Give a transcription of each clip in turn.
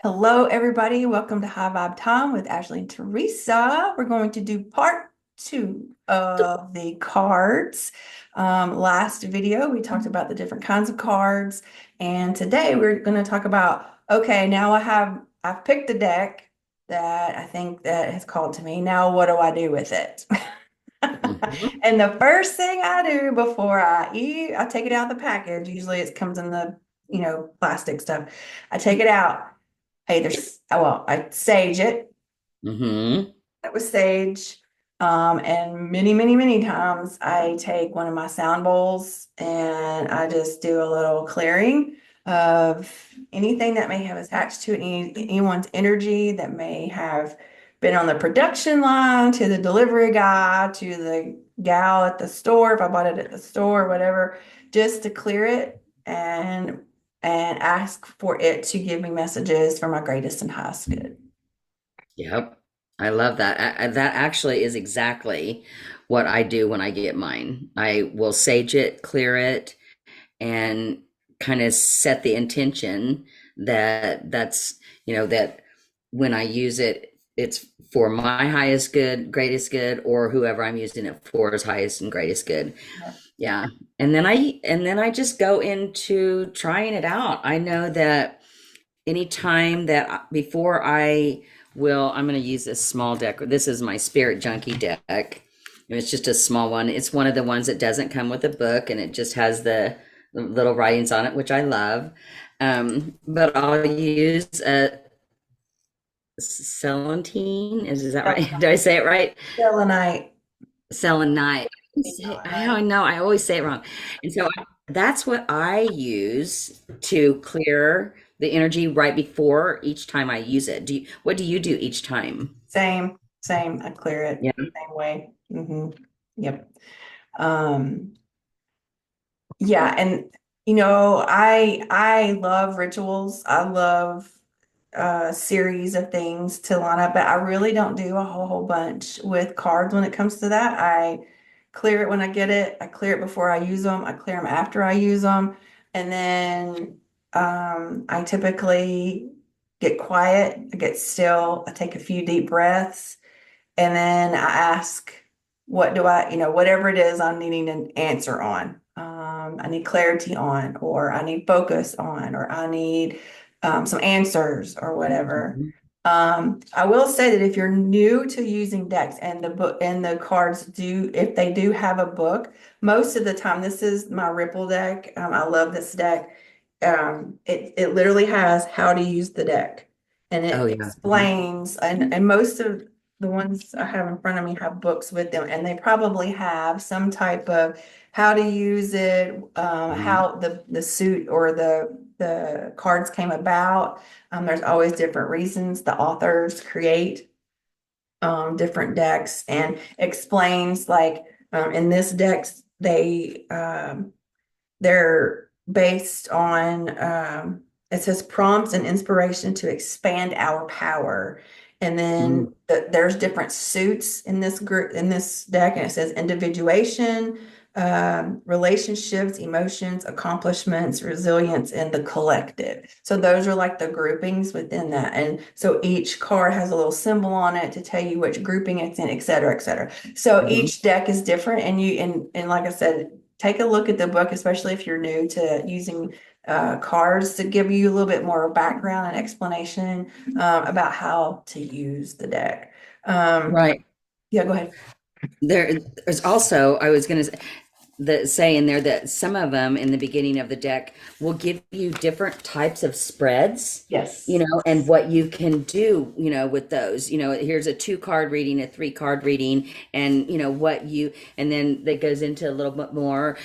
Hello, everybody. Welcome to High Vibe Time with Ashley and Teresa. We're going to do part two of the cards. Last video, we talked about the different kinds of cards, and today we're going to talk about, okay, now I've picked a deck that I think that has called to me. Now, what do I do with it? Mhm. And the first thing I do before I eat, I take it out of the package. Usually it comes in the, plastic stuff. I take it out. Either, well, I sage it. Mhm. That was sage. And many, many, many times I take one of my sound bowls and I just do a little clearing of anything that may have attached to it, anyone's energy that may have been on the production line, to the delivery guy, to the gal at the store, if I bought it at the store, or whatever, just to clear it and ask for it to give me messages for my greatest and highest good. Yep. I love that. That actually is exactly what I do when I get mine. I will sage it, clear it, and kind of set the intention that when I use it, it's for my highest good, greatest good, or whoever I'm using it for is highest and greatest good. Yeah. And then I just go into trying it out. I know that anytime that before I'm going to use this small deck. This is my Spirit Junkie deck. And it's just a small one. It's one of the ones that doesn't come with a book and it just has the little writings on it, which I love. But I'll use a celandine. Is that right? Did I say it right? Selenite. Selenite. I Right. know I always say it wrong. And so that's what I use to clear the energy right before each time I use it. What do you do each time? Same. I clear it Yeah. same way. Yep. Um, yeah, and I love rituals. I love a series of things to line up, but I really don't do a whole bunch with cards when it comes to that. I clear it when I get it. I clear it before I use them. I clear them after I use them. And then I typically get quiet, I get still, I take a few deep breaths, and then I ask, what do whatever it is I'm needing an answer on. I need clarity on, or I need focus on, or I need some answers or whatever. Mhm. I will say that if you're new to using decks and the book and the cards if they do have a book, most of the time, this is my Ripple deck. I love this deck. It literally has how to use the deck, and Oh it yeah. Mhm. explains, and most of the ones I have in front of me have books with them, and they probably have some type of how to use it, Mhm. how the suit or the cards came about. There's always different reasons the authors create different decks, and explains, like, in this decks they're based on, it says prompts and inspiration to expand our power. And then Mm. there's different suits in this group, in this deck, and it says individuation, relationships, emotions, accomplishments, resilience, and the collective. So those are like the groupings within that. And so each card has a little symbol on it to tell you which grouping it's in, et cetera, et cetera. So Mhm. each deck is different, and and like I said, take a look at the book, especially if you're new to using cards, to give you a little bit more background and explanation about how to use the deck. Um, Right. yeah, go ahead. There's also, I was going to say in there that some of them in the beginning of the deck will give you different types of spreads, Yes. and what you can do, with those. Here's a 2 card reading, a 3 card reading, and and then that goes into a little bit more.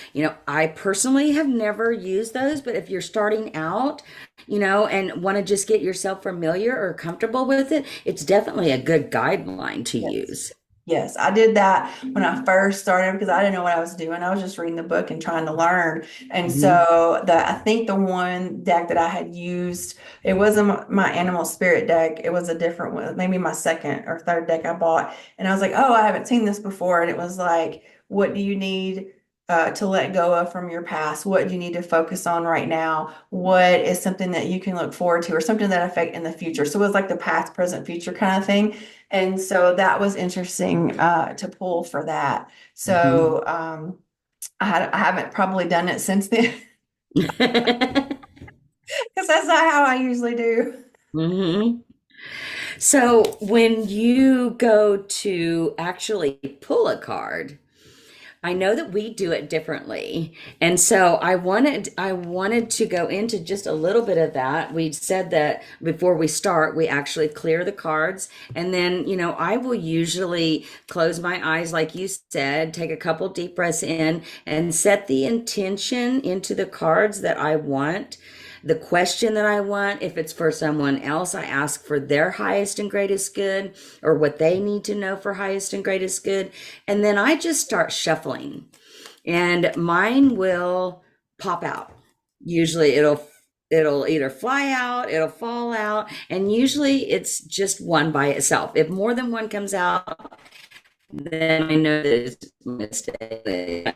I personally have never used those, but if you're starting out, and want to just get yourself familiar or comfortable with it, it's definitely a good guideline to Yes. use. Yes, I did that when I first started because I didn't know what I was doing. I was just reading the book and trying to learn. And Hmm. so I think the one deck that I had used, it wasn't my animal spirit deck. It was a different one, maybe my second or third deck I bought. And I was like, oh, I haven't seen this before. And it was like, what do you need? to let go of from your past? What do you need to focus on right now? What is something that you can look forward to or something that affect in the future? So it was like the past, present, future kind of thing. And so that was interesting to pull for that. Hmm. So I haven't probably done it since then because that's not how I usually do. Hmm. So when you go to actually pull a card, I know that we do it differently. And so I wanted to go into just a little bit of that. We said that before we start, we actually clear the cards. And then, I will usually close my eyes, like you said, take a couple deep breaths in and set the intention into the cards that I want. The question that I want, if it's for someone else, I ask for their highest and greatest good or what they need to know for highest and greatest good. And then I just start shuffling and mine will pop out. Usually it'll either fly out, it'll fall out, and usually it's just one by itself. If more than one comes out, then I know that it's a mistake.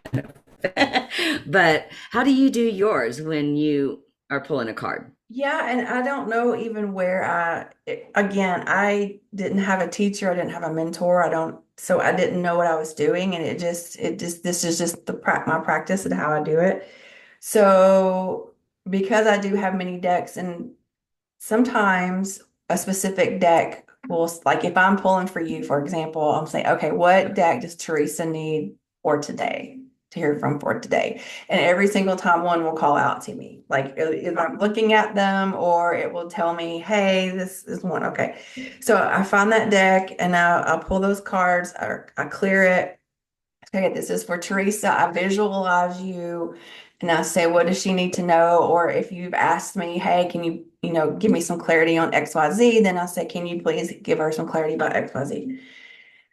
But how do you do yours when you are pulling a card? Yeah, and I don't know even where again, I didn't have a teacher, I didn't have a mentor, so I didn't know what I was doing, and this is just my practice and how I do it. So because I do have many decks, and sometimes a specific deck will, like if I'm pulling for you, for example, I'm saying, okay, what deck does Teresa need for today to hear from for today? And every single time one will call out to me, like if I'm looking at them, or it will tell me, hey, this is one. Okay. So I find that deck and I'll pull those cards, I clear it. Okay, this is for Teresa. I visualize you and I say, what does she need to know? Or if you've asked me, hey, can you, give me some clarity on XYZ? Then I say, can you please give her some clarity about XYZ?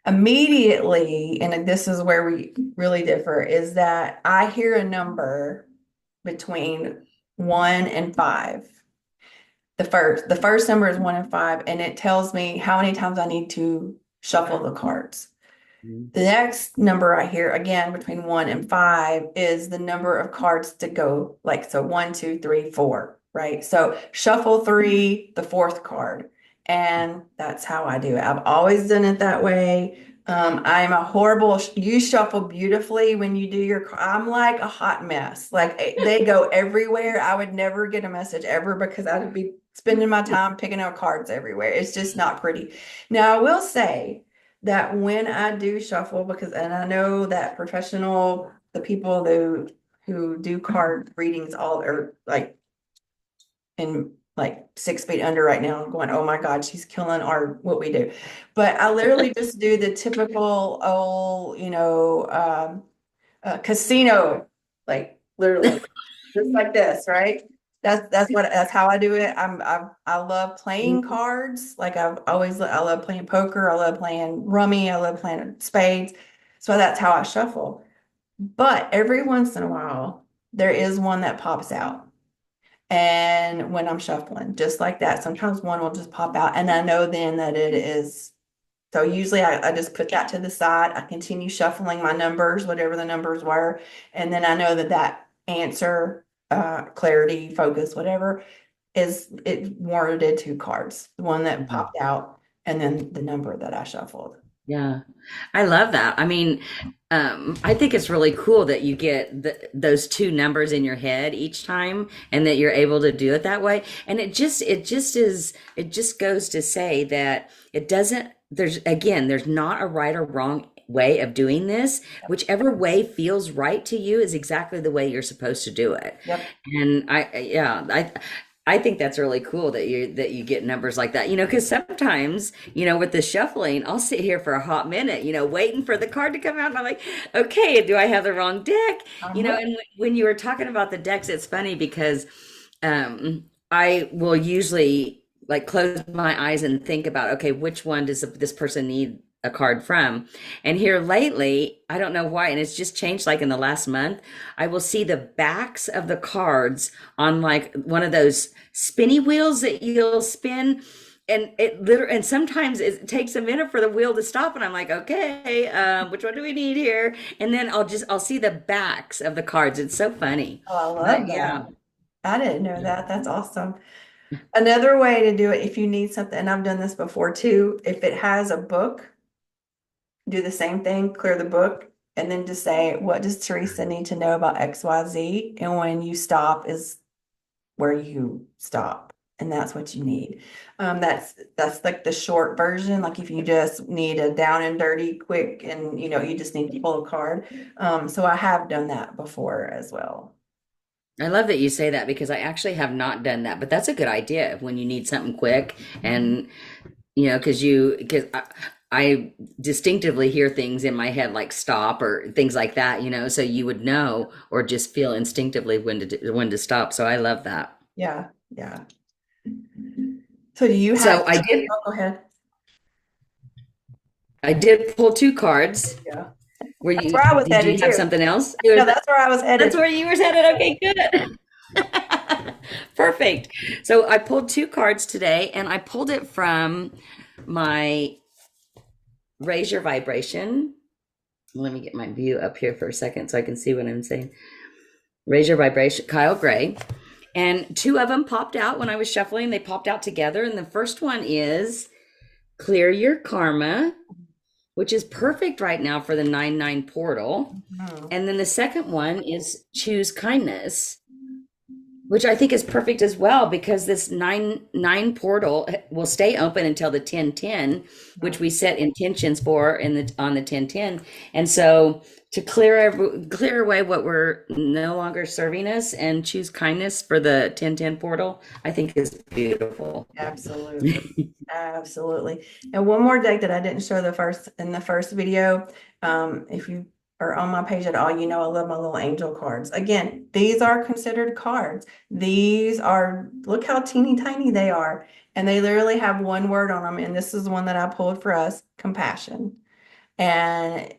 Immediately, and this is where we really differ, is that I hear a number between 1 and 5. The first number is 1 and 5, and it tells me how many times I need to shuffle the cards. The next number I hear again between 1 and 5 is the number of cards to go, like so 1, 2, 3, 4, right? So shuffle three, the fourth card. And that's how I do it. I've always done it that way. I'm a horrible, you shuffle beautifully when you do I'm like a hot mess. Like they go everywhere. I would never get a message ever because I would be spending my time picking out cards everywhere. It's just not pretty. Now, I will say, that when I do shuffle, and I know that the people who do card readings all are like in like 6 feet under right now, going, oh my God, she's killing what we do. But I literally just do the typical old, casino, like literally just like this, right? That's how I do it. I love playing cards. Like I love playing poker. I love playing rummy. I love playing spades. So that's how I shuffle. But every once in a while, there is one that pops out. And when I'm shuffling, just like that, sometimes one will just pop out, and I know then that it is. So usually I just put that to the side. I continue shuffling my numbers, whatever the numbers were. And then I know that that answer, clarity, focus, whatever, it warranted 2 cards. The one that Mhm. popped out and then the number that I shuffled. Yeah, I love that. I mean, I think it's really cool that you get those two numbers in your head each time, and that you're able to do it that way. And it just goes to say that it doesn't. There's not a right or wrong way of doing this. Whichever way feels right to you is exactly the way you're supposed to do it. Yep. And yeah, I think that's really cool that you get numbers like that. Because sometimes, with the shuffling, I'll sit here for a hot minute, waiting for the card to come out, and I'm like, okay, do I have the wrong deck? Uh-huh. And when you were talking about the decks, it's funny because I will usually like close my eyes and think about, okay, which one does this person need a card from? And here lately, I don't know why, and it's just changed like in the last month, I will see the backs of the cards on like one of those spinny wheels that you'll spin. and it literally, and sometimes it takes a minute for the wheel to stop, and I'm like, okay, which one do we need here? And then I'll see the backs of the cards. It's so funny. Oh, I love But that. yeah. I didn't know Yeah. that. That's awesome. Another way to do it, if you need something, and I've done this before too, if it has a book, do the same thing, clear the book, and then just say, what does Teresa need to know about XYZ? And when you stop is where you stop. And that's what you need. That's like the short version. Like if you just need a down and dirty quick and you just need to pull a card. So I have done that before as well. I love that you say that because I actually have not done that, but that's a good idea when you need something quick and because I distinctively hear things in my head like stop or things like that, so you would know or just feel instinctively when to stop. So I love that. Yeah, yeah. So do you have, So oh, go ahead. I did pull two cards. Yeah. Were That's you where I was did you headed have too. something else? No, that's where I was That's headed. where you were headed. Okay, good. Perfect. So I pulled two cards today and I pulled it from my Raise Your Vibration. Let me get my view up here for a second so I can see what I'm saying. Raise Your Vibration, Kyle Gray. And two of them popped out when I was shuffling. They popped out together. And the first one is Clear Your Karma, which is perfect right now for the 9-9 portal. Mhm. And then the second one is Choose Kindness, which I think is perfect as well because this 9-9 portal will stay open until the 10-10, which we set intentions for on the 10-10. And so to clear away what we're no longer serving us and choose kindness for the 10-10 portal, I think is beautiful. Absolutely. Absolutely. And one more deck that I didn't show in the first video. If you are on my page at all, I love my little angel cards. Again, these are considered cards. These are, look how teeny tiny they are. And they literally have one word on them. And this is one that I pulled for us, compassion. And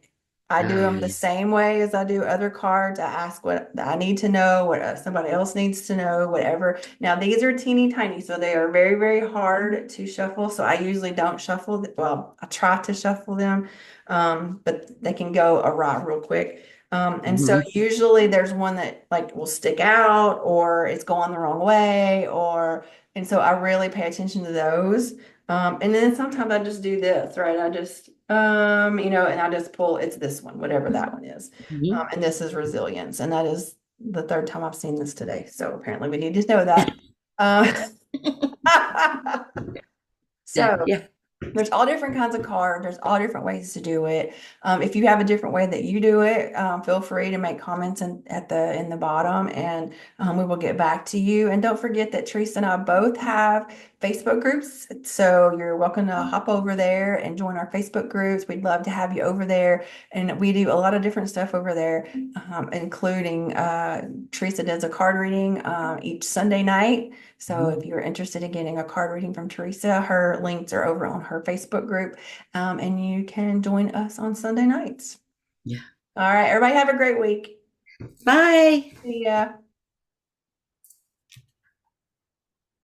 I do Oh, them the yeah. same way as I do other cards. I ask what I need to know, what somebody else needs to know, whatever. Now, these are teeny tiny, so they are very, very hard to shuffle. So I usually don't shuffle. Well, I try to shuffle them, but they can go awry real quick. And so Mhm. usually there's one that like will stick out or it's going the wrong way and so I really pay attention to those. And then sometimes I just do this, right? I just, and I just pull, it's this one, whatever that one is. Mhm. And this is resilience. And that is the third time I've seen this today. So apparently we need to know that. Uh, Yeah, so yeah. there's all different kinds of cards. There's all different ways to do it. If you have a different way that you do it, feel free to make comments in the bottom, and we will get back to you. And don't forget that Teresa and I both have Facebook groups, so you're welcome to hop over there and join our Facebook groups. We'd love to have you over there, and we do a lot of different stuff over there, including Teresa does a card reading each Sunday night. So Mhm. if you're interested in getting a card reading from Teresa, her links are over on her Facebook group, and you can join us on Sunday nights. Yeah. All right, everybody have a great week. Bye. See ya.